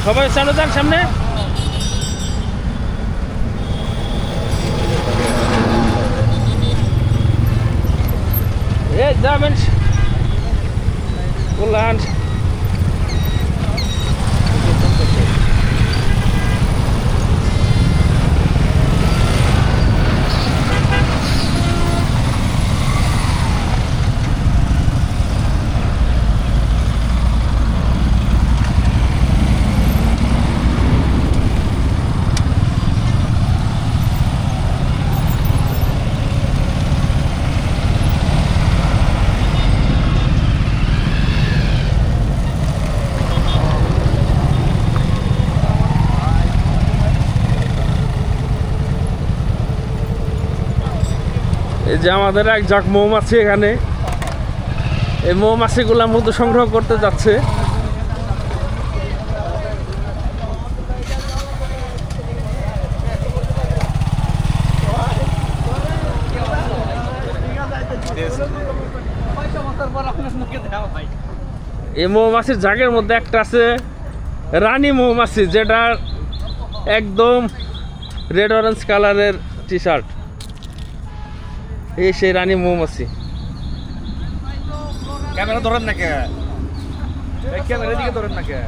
সবাই চালু যান সামনে। এই যাবেন উল্লান। এই যে আমাদের এক ঝাঁক মৌমাছি এখানে, এই মৌমাছিগুলা মধু সংগ্রহ করতে যাচ্ছে। এই মৌমাছির ঝাঁকের মধ্যে একটা আছে রানী মৌমাছি, যেটা একদম রেড অরেঞ্জ কালারের টি শার্ট। এই সেই রানী মৌমাছি। ক্যামেরা ধরেন না কে? ক্যামেরা দিকে ধরেন না কে?